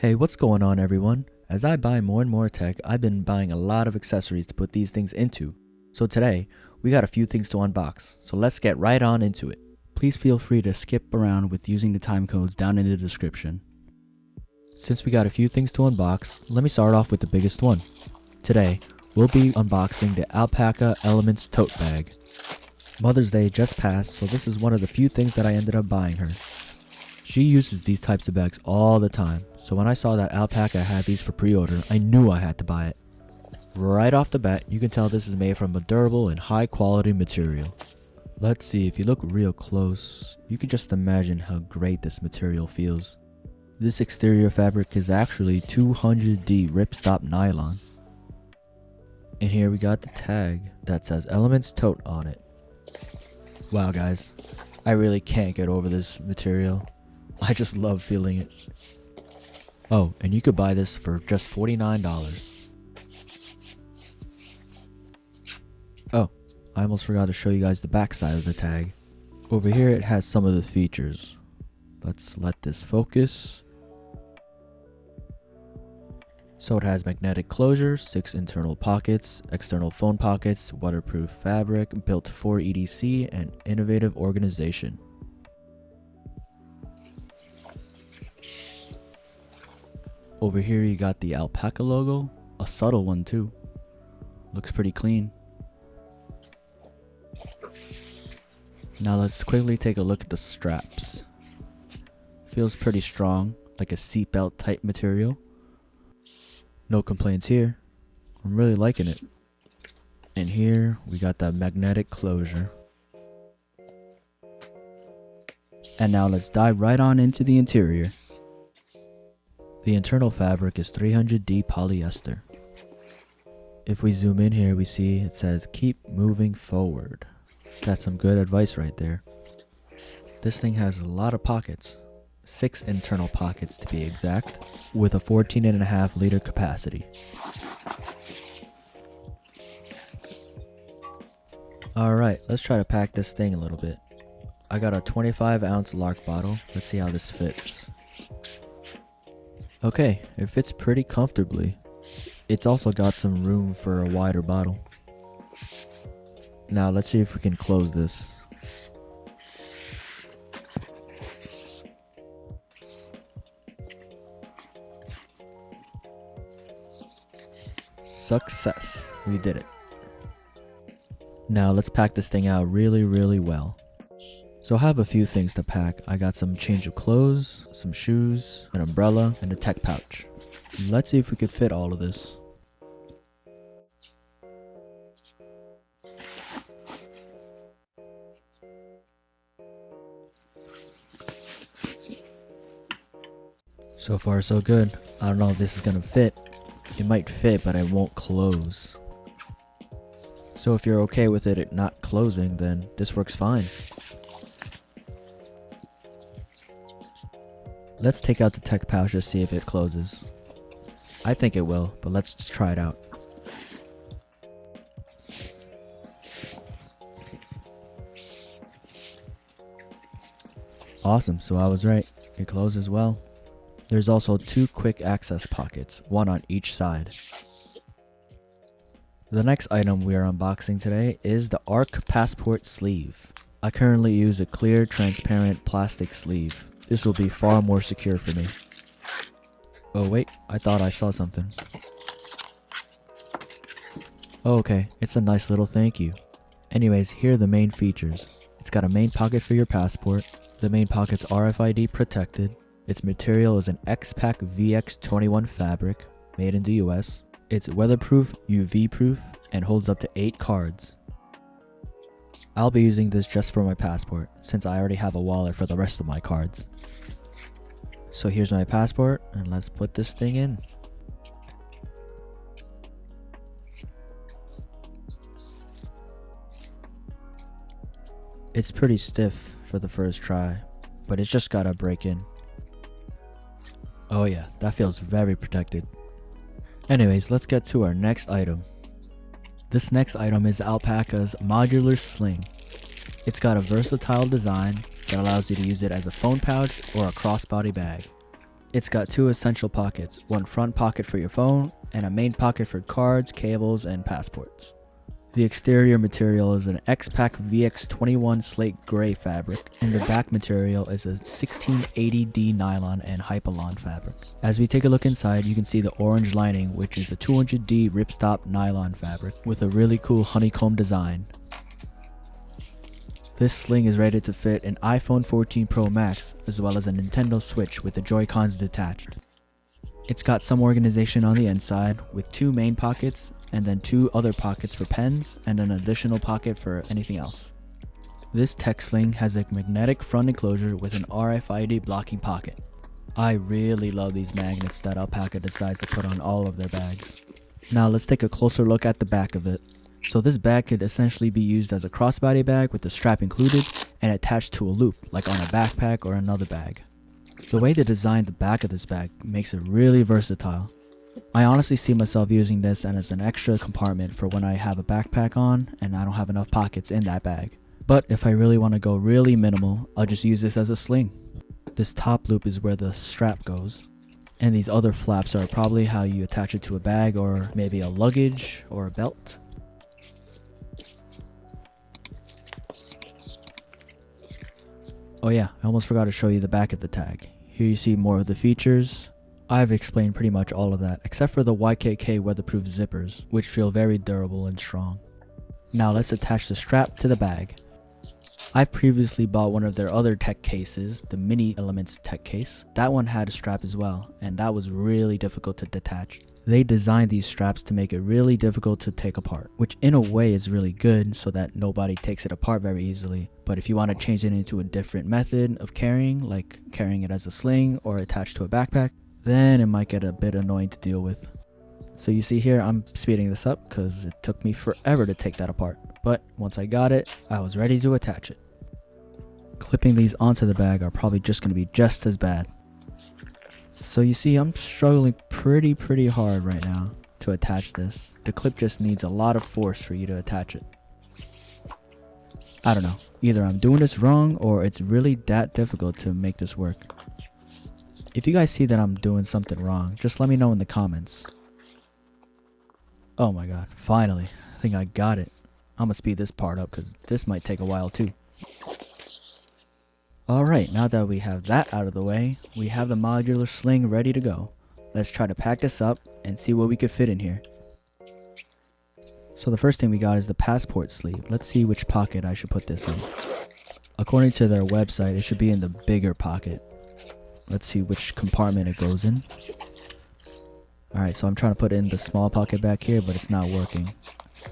Hey, what's going on everyone? As I buy more and more tech, I've been buying a lot of accessories to put these things into. So today, we got a few things to unbox, so let's get right on into it. Please feel free to skip around with using the time codes down in the description. Since we got a few things to unbox, let me start off with the biggest one. Today, we'll be unboxing the Alpaka Elements Tote Bag. Mother's Day just passed, so this is one of the few things that I ended up buying her. She uses these types of bags all the time, so when I saw that Alpaka had these for pre-order, I knew I had to buy it. Right off the bat, you can tell this is made from a durable and high quality material. Let's see, if you look real close, you can just imagine how great this material feels. This exterior fabric is actually 200D ripstop nylon. And here we got the tag that says Elements Tote on it. Wow guys, I really can't get over this material. I just love feeling it. Oh, and you could buy this for just $49. Oh, I almost forgot to show you guys the back side of the tag. Over here it has some of the features. Let's let this focus. So it has magnetic closure, 6 internal pockets, external phone pockets, waterproof fabric, built for EDC, and innovative organization. Over here you got the Alpaka logo, a subtle one too. Looks pretty clean. Now let's quickly take a look at the straps. Feels pretty strong, like a seatbelt type material. No complaints here. I'm really liking it. And here we got that magnetic closure. And now let's dive right on into the interior. The internal fabric is 300D polyester. If we zoom in here, we see it says keep moving forward. That's some good advice right there. This thing has a lot of pockets. 6 internal pockets to be exact, with a 14.5 liter capacity. Alright, let's try to pack this thing a little bit. I got a 25 ounce Lark bottle. Let's see how this fits. Okay, it fits pretty comfortably. It's also got some room for a wider bottle. Now let's see if we can close this. Success, we did it. Now let's pack this thing out really well. So I have a few things to pack. I got some change of clothes, some shoes, an umbrella, and a tech pouch. Let's see if we could fit all of this. So far so good. I don't know if this is gonna fit. It might fit, but it won't close. So if you're okay with it not closing, then this works fine. Let's take out the tech pouch to see if it closes. I think it will, but let's just try it out. Awesome, so I was right. It closes well. There's also 2 quick access pockets, one on each side. The next item we are unboxing today is the Ark Passport Sleeve. I currently use a clear, transparent plastic sleeve. This will be far more secure for me. Oh wait, I thought I saw something. Oh, okay, it's a nice little thank you. Anyways, here are the main features. It's got a main pocket for your passport. The main pocket's RFID protected. Its material is an X-Pack VX21 fabric, made in the US. It's weatherproof, UV proof, and holds up to 8 cards. I'll be using this just for my passport, since I already have a wallet for the rest of my cards. So here's my passport, and let's put this thing in. It's pretty stiff for the first try, but it's just gotta break in. Oh yeah, that feels very protected. Anyways, let's get to our next item. This next item is Alpaka's Modular Sling. It's got a versatile design that allows you to use it as a phone pouch or a crossbody bag. It's got two essential pockets, one front pocket for your phone and a main pocket for cards, cables, and passports. The exterior material is an X-Pack VX21 slate gray fabric, and the back material is a 1680D nylon and Hypalon fabric. As we take a look inside, you can see the orange lining, which is a 200D ripstop nylon fabric with a really cool honeycomb design. This sling is rated to fit an iPhone 14 Pro Max as well as a Nintendo Switch with the Joy-Cons detached. It's got some organization on the inside with two main pockets and then two other pockets for pens and an additional pocket for anything else. This tech sling has a magnetic front enclosure with an RFID blocking pocket. I really love these magnets that Alpaka decides to put on all of their bags. Now let's take a closer look at the back of it. So this bag could essentially be used as a crossbody bag with the strap included and attached to a loop like on a backpack or another bag. The way they designed the back of this bag makes it really versatile. I honestly see myself using this as an extra compartment for when I have a backpack on and I don't have enough pockets in that bag. But if I really want to go really minimal, I'll just use this as a sling. This top loop is where the strap goes, and these other flaps are probably how you attach it to a bag or maybe a luggage or a belt. Oh yeah, I almost forgot to show you the back of the tag. Here you see more of the features. I've explained pretty much all of that, except for the YKK weatherproof zippers, which feel very durable and strong. Now let's attach the strap to the bag. I've previously bought one of their other tech cases, the Mini Elements tech case. That one had a strap as well, and that was really difficult to detach. They designed these straps to make it really difficult to take apart, which in a way is really good so that nobody takes it apart very easily. But if you want to change it into a different method of carrying, like carrying it as a sling or attached to a backpack, then it might get a bit annoying to deal with. So you see here, I'm speeding this up because it took me forever to take that apart. But once I got it, I was ready to attach it. Clipping these onto the bag are probably just going to be just as bad. So you see, I'm struggling pretty hard right now to attach this. The clip just needs a lot of force for you to attach it. I don't know, either I'm doing this wrong or it's really that difficult to make this work. If you guys see that I'm doing something wrong, just let me know in the comments. Oh my god, finally, I think I got it. I'm gonna speed this part up because this might take a while too. Alright, now that we have that out of the way, we have the modular sling ready to go. Let's try to pack this up and see what we could fit in here. So the first thing we got is the passport sleeve. Let's see which pocket I should put this in. According to their website, it should be in the bigger pocket. Let's see which compartment it goes in. Alright, so I'm trying to put it in the small pocket back here, but it's not working.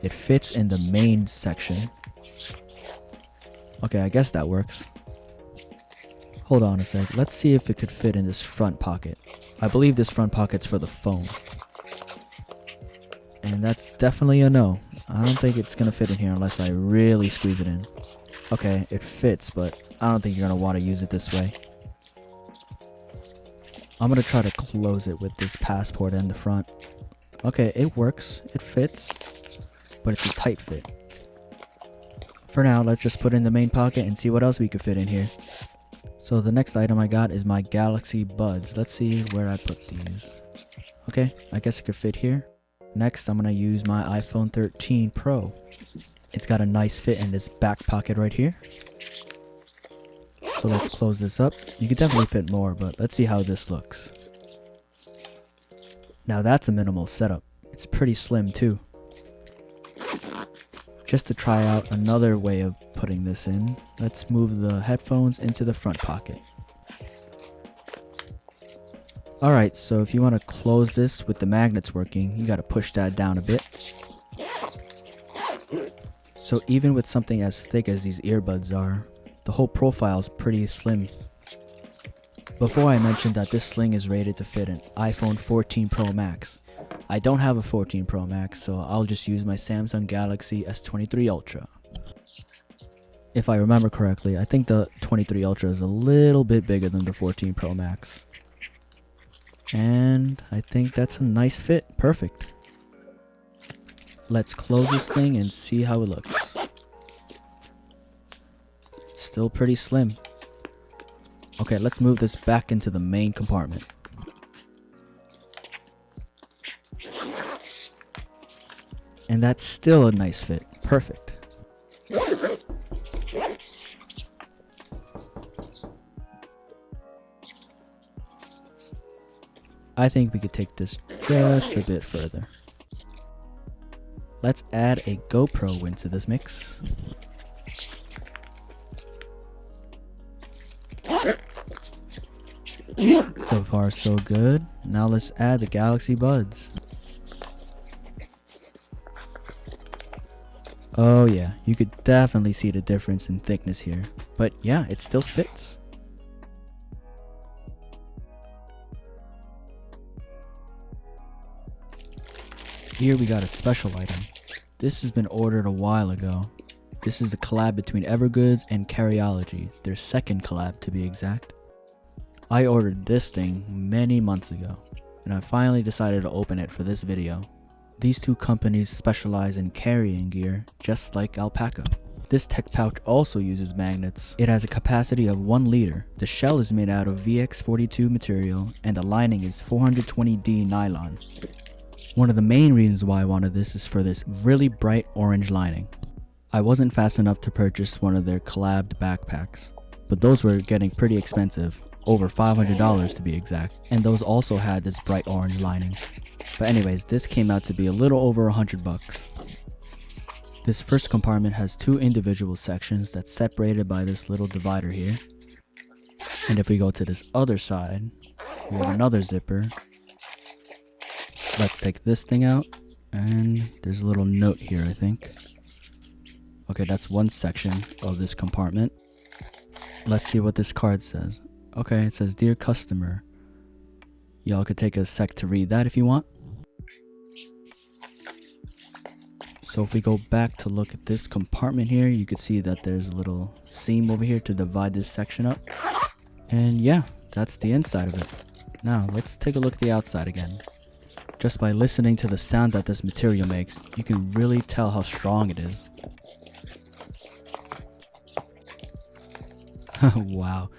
It fits in the main section. Okay, I guess that works. Hold on a sec. Let's see if it could fit in this front pocket. I believe this front pocket's for the phone. And that's definitely a no. I don't think it's going to fit in here unless I really squeeze it in. Okay, it fits, but I don't think you're going to want to use it this way. I'm going to try to close it with this passport in the front. Okay, it works. It fits. But it's a tight fit. For now, let's just put it in the main pocket and see what else we could fit in here. So the next item I got is my Galaxy Buds. Let's see where I put these. Okay, I guess it could fit here. Next, I'm going to use my iPhone 13 Pro. It's got a nice fit in this back pocket right here. So let's close this up. You could definitely fit more, but let's see how this looks. Now that's a minimal setup. It's pretty slim too. Just to try out another way of putting this in, let's move the headphones into the front pocket. Alright, so if you want to close this with the magnets working, you gotta push that down a bit. So even with something as thick as these earbuds are, the whole profile is pretty slim. Before I mentioned that this sling is rated to fit an iPhone 14 Pro Max. I don't have a 14 Pro Max, so I'll just use my Samsung Galaxy S23 Ultra. If I remember correctly, I think the 23 Ultra is a little bit bigger than the 14 Pro Max. And I think that's a nice fit. Perfect. Let's close this thing and see how it looks. Still pretty slim. Okay, let's move this back into the main compartment. And that's still a nice fit. Perfect. I think we could take this just a bit further. Let's add a GoPro into this mix. So far so good. Now let's add the Galaxy Buds. Oh yeah, you could definitely see the difference in thickness here. But yeah, it still fits. Here we got a special item. This has been ordered a while ago. This is the collab between Evergoods and Carryology, their second collab to be exact. I ordered this thing many months ago, and I finally decided to open it for this video. These two companies specialize in carrying gear, just like Alpaka. This tech pouch also uses magnets. It has a capacity of 1 liter. The shell is made out of VX42 material, and the lining is 420D nylon. One of the main reasons why I wanted this is for this really bright orange lining. I wasn't fast enough to purchase one of their collabed backpacks, but those were getting pretty expensive, over $500 to be exact, and those also had this bright orange lining. But anyways, this came out to be a little over $100. This first compartment has 2 individual sections that's separated by this little divider here. And if we go to this other side, we have another zipper. Let's take this thing out, and there's a little note here, I think. Okay, that's one section of this compartment. Let's see what this card says. Okay, it says, "Dear customer." Y'all could take a sec to read that if you want. So if we go back to look at this compartment here, you could see that there's a little seam over here to divide this section up. And yeah, that's the inside of it. Now, let's take a look at the outside again. Just by listening to the sound that this material makes, you can really tell how strong it is. Wow,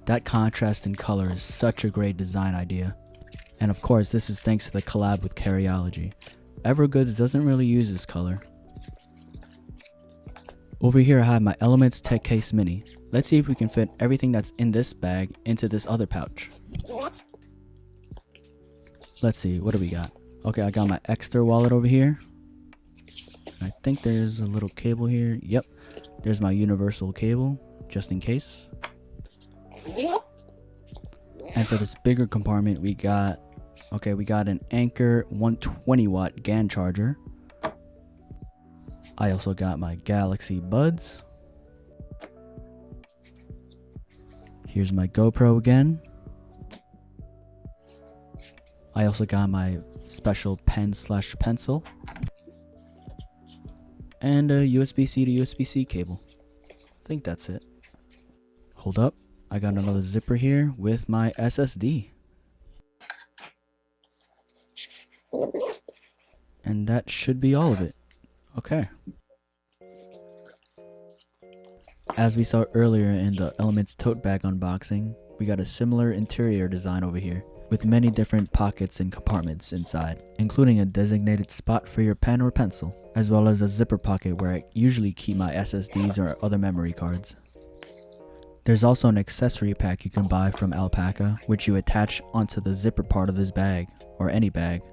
that contrast in color is such a great design idea. And of course, this is thanks to the collab with Carryology. Evergoods doesn't really use this color. Over here I have my Elements Tech Case Mini. Let's see if we can fit everything that's in this bag into this other pouch. Let's see, what do we got? Okay, I got my extra wallet over here. I think there's a little cable here. Yep, there's my universal cable, just in case. And for this bigger compartment, we got an Anker 120 watt GAN charger. I also got my Galaxy Buds. Here's my GoPro again. I also got my special pen/pencil. And a USB-C to USB-C cable. I think that's it. Hold up. I got another zipper here with my SSD. And that should be all of it. Okay. As we saw earlier in the Elements Tote Bag unboxing, we got a similar interior design over here, with many different pockets and compartments inside, including a designated spot for your pen or pencil, as well as a zipper pocket where I usually keep my SSDs or other memory cards. There's also an accessory pack you can buy from Alpaka, which you attach onto the zipper part of this bag, or any bag.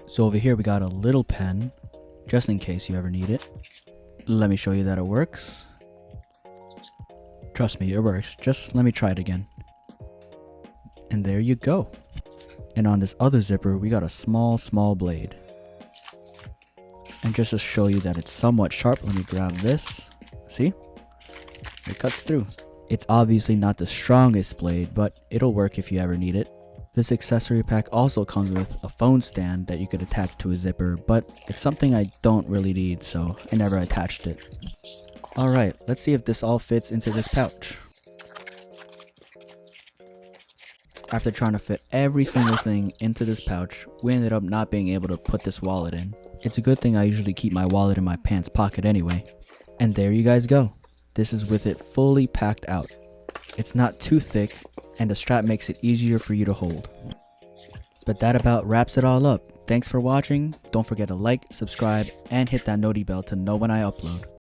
So over here we got a little pen, just in case you ever need it. Let me show you that it works. Trust me, it works. Just let me try it again. And there you go. And on this other zipper, we got a small blade. And just to show you that it's somewhat sharp, let me grab this. See? It cuts through. It's obviously not the strongest blade, but it'll work if you ever need it. This accessory pack also comes with a phone stand that you could attach to a zipper, but it's something I don't really need, so I never attached it. Alright, let's see if this all fits into this pouch. After trying to fit every single thing into this pouch, we ended up not being able to put this wallet in. It's a good thing I usually keep my wallet in my pants pocket anyway. And there you guys go. This is with it fully packed out. It's not too thick, and the strap makes it easier for you to hold. But that about wraps it all up. Thanks for watching. Don't forget to like, subscribe, and hit that noti bell to know when I upload.